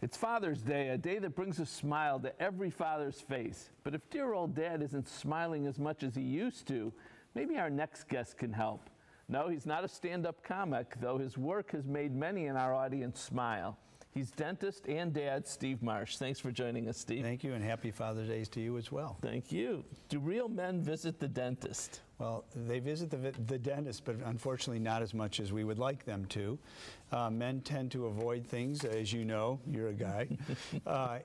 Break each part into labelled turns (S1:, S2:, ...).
S1: It's Father's Day, a day that brings a smile to every father's face. But if dear old Dad isn't smiling as much as he used to, maybe our next guest can help. No, he's not a stand-up comic, though his work has made many in our audience smile. He's dentist and dad, Steve Marsh. Thanks for joining us, Steve.
S2: Thank you, and happy Father's Day to you as well.
S1: Thank you. Do real men visit the dentist?
S2: Well, they visit the dentist, but unfortunately not as much as we would like them to. Men tend to avoid things, as you know, you're a guy.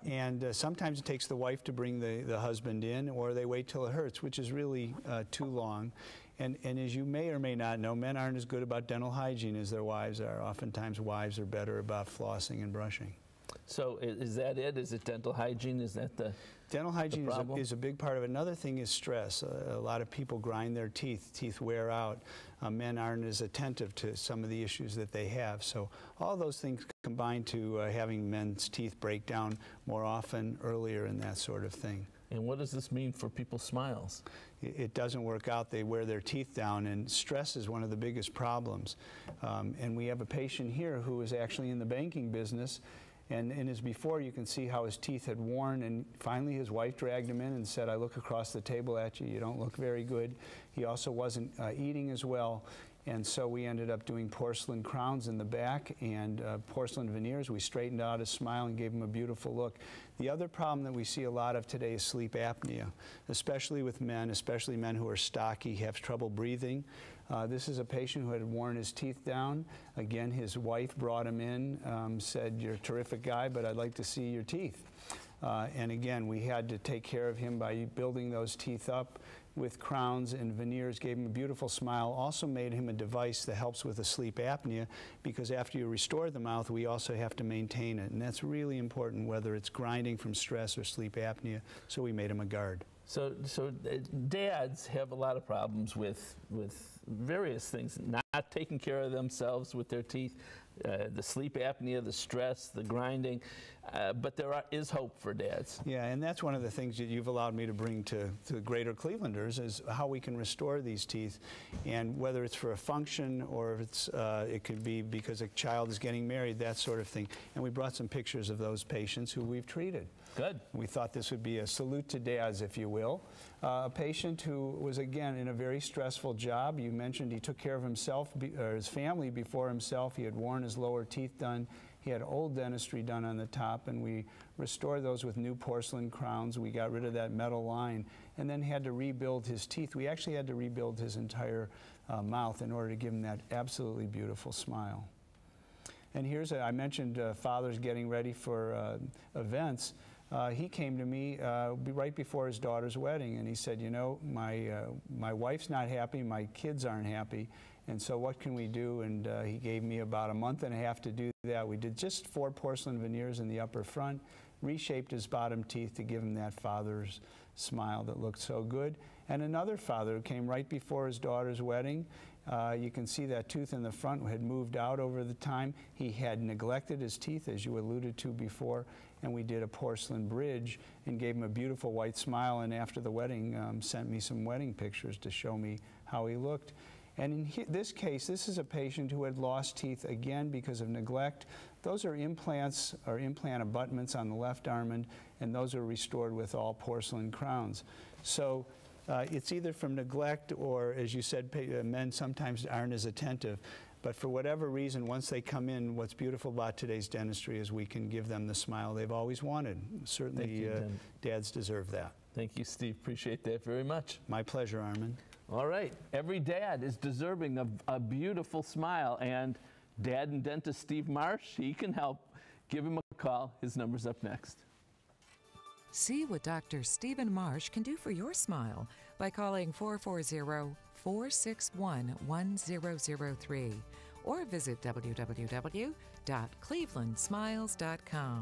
S2: And sometimes it takes the wife to bring the husband in, or they wait till it hurts, which is really too long. And as you may or may not know, men aren't as good about dental hygiene as their wives are. Oftentimes wives are better about flossing and brushing.
S1: So is that it? Is it dental hygiene? Is that the
S2: Dental hygiene
S1: is
S2: a big part of it. Another thing is stress. A lot of people grind their teeth. Teeth wear out. Men aren't as attentive to some of the issues that they have. So all those things combine to having men's teeth break down more often, earlier, and that sort of thing.
S1: And what does this mean for people's smiles?
S2: It doesn't work out. They wear their teeth down, and stress is one of the biggest problems. And we have a patient here who is actually in the banking business. And in his before, you can see how his teeth had worn, and finally his wife dragged him in and said, "I look across the table at you, you don't look very good." He also wasn't eating as well, and so we ended up doing porcelain crowns in the back and porcelain veneers. We straightened out his smile and gave him a beautiful look. The other problem that we see a lot of today is sleep apnea, especially with men, especially men who are stocky, have trouble breathing. This is a patient who had worn his teeth down. Again, his wife brought him in, said, "You're a terrific guy, but I'd like to see your teeth." And again, we had to take care of him by building those teeth up with crowns and veneers, gave him a beautiful smile, also made him a device that helps with the sleep apnea, because after you restore the mouth, we also have to maintain it. And that's really important, whether it's grinding from stress or sleep apnea, so we made him a guard.
S1: So dads have a lot of problems with various things, not taking care of themselves with their teeth, the sleep apnea, the stress, the grinding, but there is hope for dads.
S2: Yeah, and that's one of the things that you've allowed me to bring to the greater Clevelanders, is how we can restore these teeth, and whether it's for a function or if it's, it could be because a child is getting married, that sort of thing. And we brought some pictures of those patients who we've treated.
S1: Good.
S2: We thought this would be a salute to dads, if you will. A patient who was, again, in a very stressful job. You mentioned he took care of himself, or his family before himself. He had worn his lower teeth done. He had old dentistry done on the top, and we restored those with new porcelain crowns. We got rid of that metal line, and then had to rebuild his teeth. We actually had to rebuild his entire mouth in order to give him that absolutely beautiful smile. And here's, I mentioned fathers getting ready for events. He came to me right before his daughter's wedding, and he said, "You know, my wife's not happy, my kids aren't happy, and so what can we do?" And he gave me about a month and a half to do that. We did just 4 porcelain veneers in the upper front, reshaped his bottom teeth to give him that father's smile that looked so good. And another father who came right before his daughter's wedding, you can see that tooth in the front had moved out over the time. He had neglected his teeth, as you alluded to before, and we did a porcelain bridge and gave him a beautiful white smile, and after the wedding sent me some wedding pictures to show me how he looked. And in this case, this is a patient who had lost teeth again because of neglect. Those are implants or implant abutments on the left arm, and those are restored with all porcelain crowns. So it's either from neglect or, as you said, men sometimes aren't as attentive. But for whatever reason, once they come in, what's beautiful about today's dentistry is we can give them the smile they've always wanted. Certainly, dads deserve that.
S1: Thank you, Steve. Appreciate that very much.
S2: My pleasure, Armin.
S1: All right. Every dad is deserving of a beautiful smile, and dad and dentist Steve Marsh, he can help. Give him a call. His number's up next.
S3: See what Dr. Stephen Marsh can do for your smile by calling 440-461-1003 or visit www.clevelandsmiles.com.